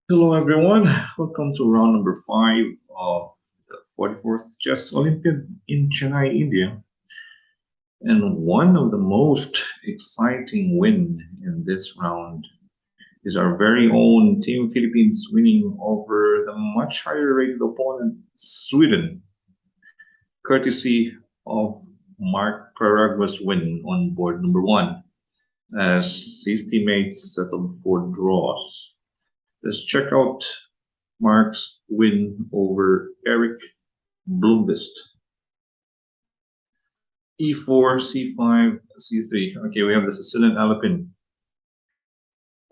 Hello everyone, welcome to round number 5 of the 44th Chess Olympiad in Chennai, India. And one of the most exciting win in this round is our very own Team Philippines winning over the much higher rated opponent Sweden, courtesy of Mark Paragua's win on board number 1 as his teammates settled for draws. Let's check out Mark's win over Eric Bloombist. E4, C5, C3. Okay, we have the Sicilian Alpine.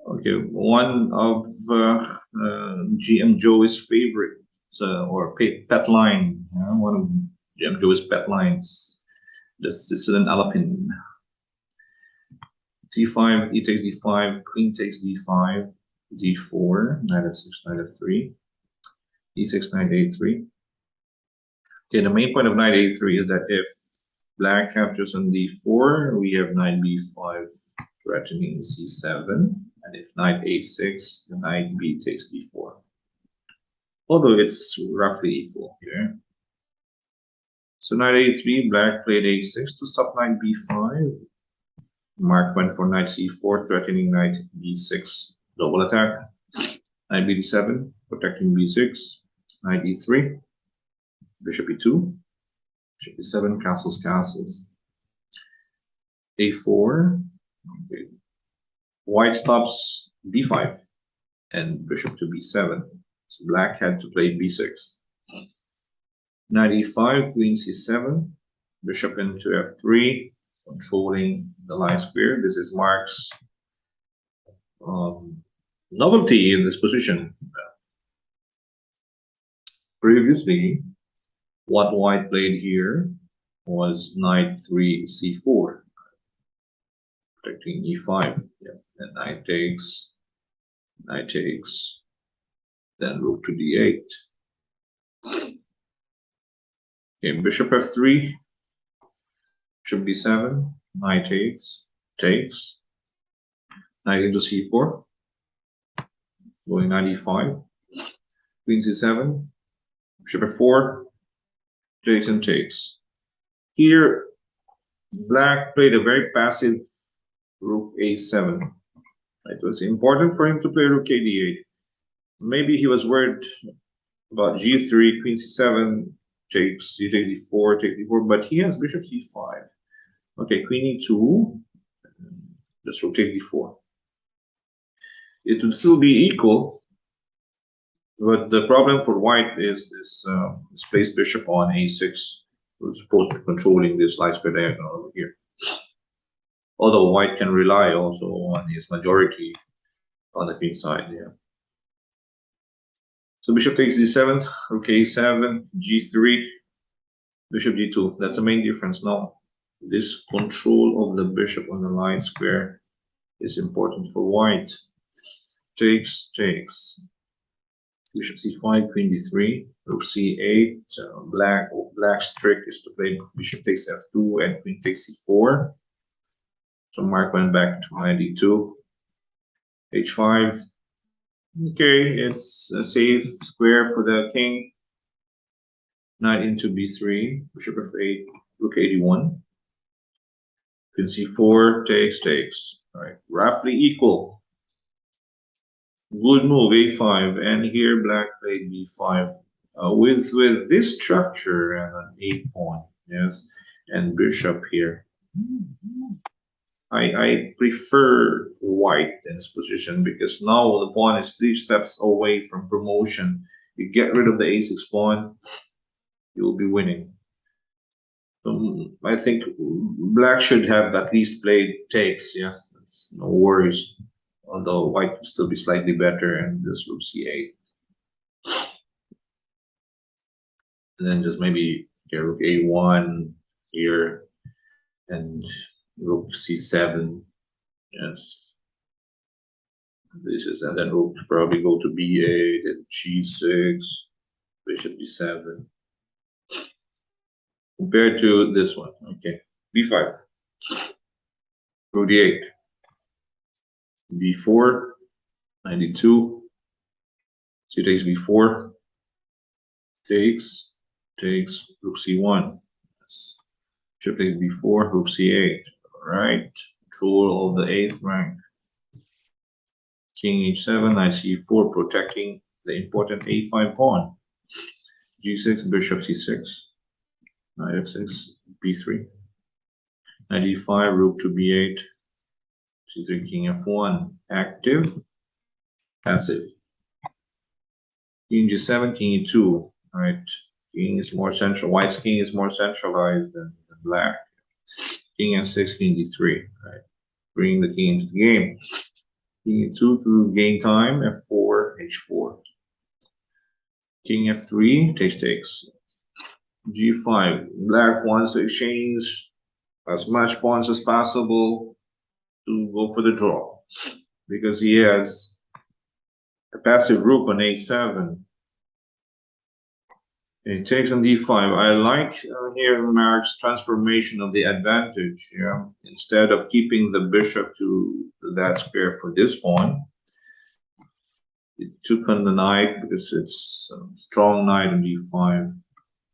Okay, one of GM Joey's favorite, or pet line. One of GM Joey's pet lines, the Sicilian Alpine. D5, E takes D5, Queen takes D5, D4, Knight F6, Knight F3, E6, Knight A3. Okay, the main point of Knight A3 is that if Black captures on D4, we have Knight B5 threatening C7, and if Knight A6, the Knight B takes D4. Although it's roughly equal here. So Knight A3, Black played A6 to stop Knight B5. Mark went for Knight C4, threatening Knight B6, double attack. Knight B7, protecting B6. Knight E3, Bishop E2, Bishop E7, castles, castles. A4, okay. White stops B5 and bishop to B7. So Black had to play B6. Knight E5, Queen C7, bishop into F3, controlling the line square. This is Mark's novelty in this position. Previously, what White played here was Knight 3 C4, protecting E5. Yeah. And Knight takes, then rook to D8. Okay, bishop F3, bishop B7, Knight takes, Knight into C4, going Knight E5, Queen C7, bishop F4, takes and takes. Here, Black played a very passive rook A7. It was important for him to play rook A8. Maybe he was worried about G3, Queen C7, takes, you take D4, take D4, but he has bishop C5. Okay, Queen E2, just rotate D4. It would still be equal, but the problem for White is this placed bishop on A6, who's supposed to be controlling this light square diagonal over here. Although White can rely also on his majority on the queen side here. So bishop takes D7, rook A7, G3, bishop G2. That's the main difference now. This control of the bishop on the line square is important for White. Takes. Bishop C5, Queen D3, rook C8. Black's trick is to play bishop takes F2 and Queen takes C4. So Mark went back to Knight D2. H5. Okay, it's a safe square for the king. Knight into B3, bishop F8, rook A1. Queen C4, takes. All right, roughly equal. Good move, A5, and here Black played B5 with this structure and an A pawn, yes, and bishop here. I prefer White in this position because now the pawn is 3 steps away from promotion. You get rid of the A6 pawn, you'll be winning. I think Black should have at least played takes, yeah, no worries. Although White would still be slightly better, and this rook C8. And then just maybe get rook A1 here, and rook C7. Yes. This is, and then rook probably go to B8 and G6, bishop B7. Compared to this one, okay, B5, rook D8, B4, 92, So takes b4, takes, rook c1. Yes. Bishop takes b4, rook c8. Alright, control of the 8th rank. King h7, knight c4, protecting the important a5 pawn. g6, bishop c6. Knight f6, b3. Knight e5, rook to b8. c3, king f1. Active, passive. King g7, king e2. Right, king is more central. White's king is more centralized than black. King f6, king d3. Right, bringing the king into the game. King e2 to gain time. f4, h4. King f3 takes. g5. Black wants to exchange as much pawns as possible to go for the draw because he has a passive rook on a7. It takes on d5. I like here Mark's transformation of the advantage. Yeah, instead of keeping the bishop to that square for this pawn, it took on the knight because it's a strong knight on d5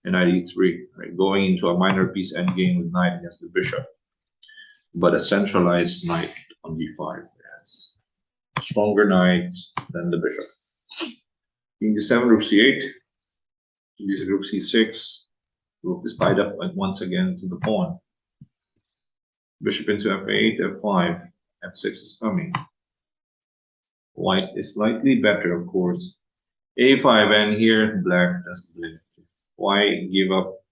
and knight e3, right? Going into a minor piece endgame with knight against the bishop, but a centralized knight on d5. Yes, a stronger knight than the bishop. King d7, rook c8. Rook c6. Rook is tied up once again to the pawn. Bishop into f8, f5, f6 is coming. White is slightly better, of course. a5, and here black doesn't win. Why give up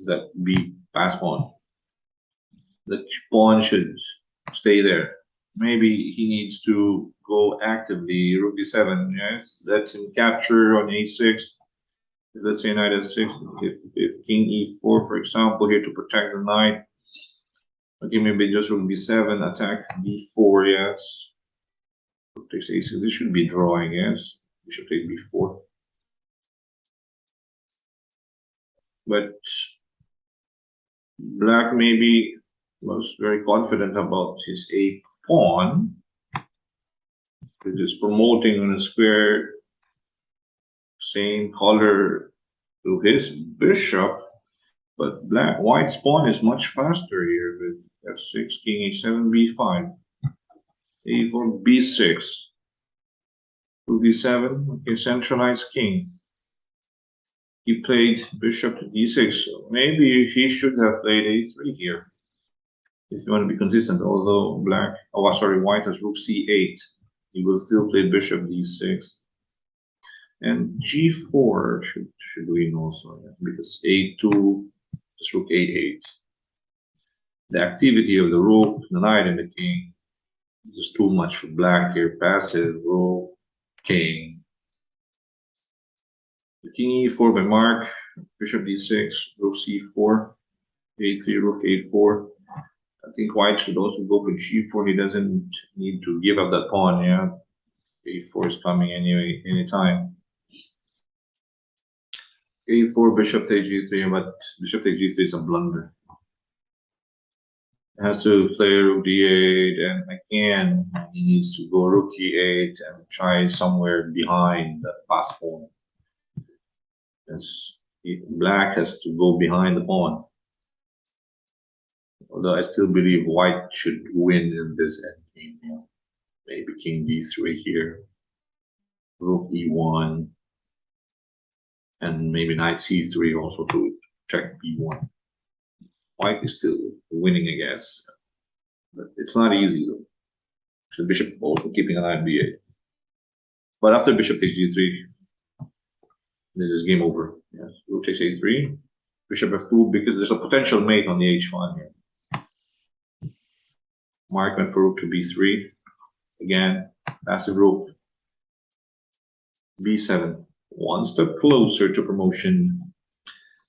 that b pass pawn? The pawn should stay there. Maybe he needs to go actively. Rook d7, yes. Let him capture on a6. Let's say knight f6. If king e4, for example, here to protect the knight. Okay, maybe just rook b7, attack b4, yes. Rook takes a6. This should be draw, I guess. We should take b4. But black maybe was very confident about his a pawn. It is promoting on a square same color to his bishop, but white's pawn is much faster here with f6, king h7, b5, a4, b6, rook d7. Okay, centralized king. He played bishop to d6, so maybe he should have played a3 here if you want to be consistent. Although white has rook c8, he will still play bishop d6. And g4 should win also, yeah, because a2 is rook a8. The activity of the rook, the knight, and the king is just too much for black here. Passive, rook, king. The king e4 by Mark, bishop d6, rook c4, a3, rook a4. I think white should also go for g4. He doesn't need to give up that pawn, yeah. a4 is coming anyway, anytime. a4, bishop takes g3, but bishop takes g3 is a blunder. It has to play rook d8, and again, he needs to go rook e8 and try somewhere behind the pass pawn. Black has to go behind the pawn. Although I still believe white should win in this endgame. Yeah. Maybe king d3 here, rook e1, and maybe knight c3 also to check b1. White is still winning, I guess, but it's not easy though. So the bishop also keeping an eye on b8. But after bishop takes g3, this is game over. Yes, rook takes a3, bishop f2, because there's a potential mate on the h5 here. Mark went for rook to b3. Again, passive rook. b7, one step closer to promotion.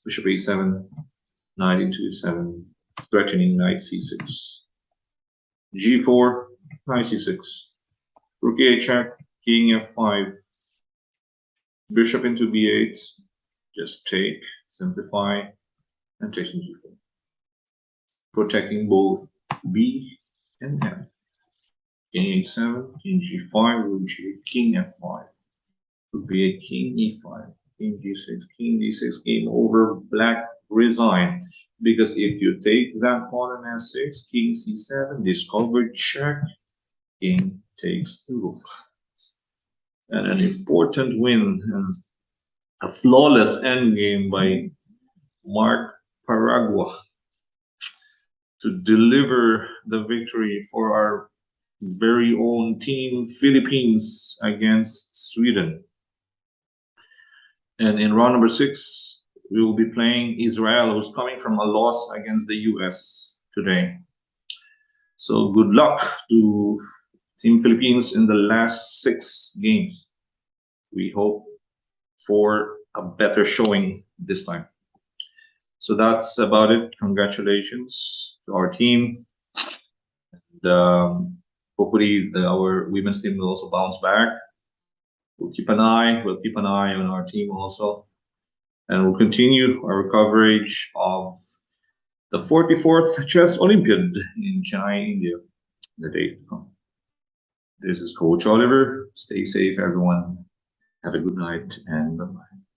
Bishop a7, knight into e7, threatening knight c6. g4, knight c6. Rook a8 check, king f5. Bishop into b8, just take, simplify, and takes into g4. Protecting both b and f. King h7, king g5, rook g8, king f5. Could be a king e5, king g6, king d6, game over, black resign. Because if you take that pawn on f6, king c7, discovered check, king takes the rook. And an important win, a flawless endgame by Mark Paragua to deliver the victory for our very own team Philippines against Sweden. And in round number 6, we will be playing Israel, who's coming from a loss against the US today. So good luck to Team Philippines in the last 6 games. We hope for a better showing this time. So that's about it. Congratulations to our team. And, hopefully our women's team will also bounce back. We'll keep an eye on our team also. And we'll continue our coverage of the 44th Chess Olympiad in Chennai, India, the days to come. This is Coach Oliver. Stay safe, everyone. Have a good night and bye-bye.